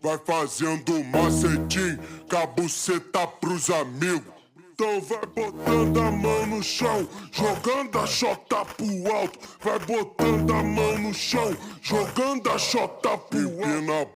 vai fazendo macetinho, cabuceta pros amigos. Então vai botando a mão no chão, jogando a chota pro alto. Vai botando a mão no chão, jogando a chota pro alto.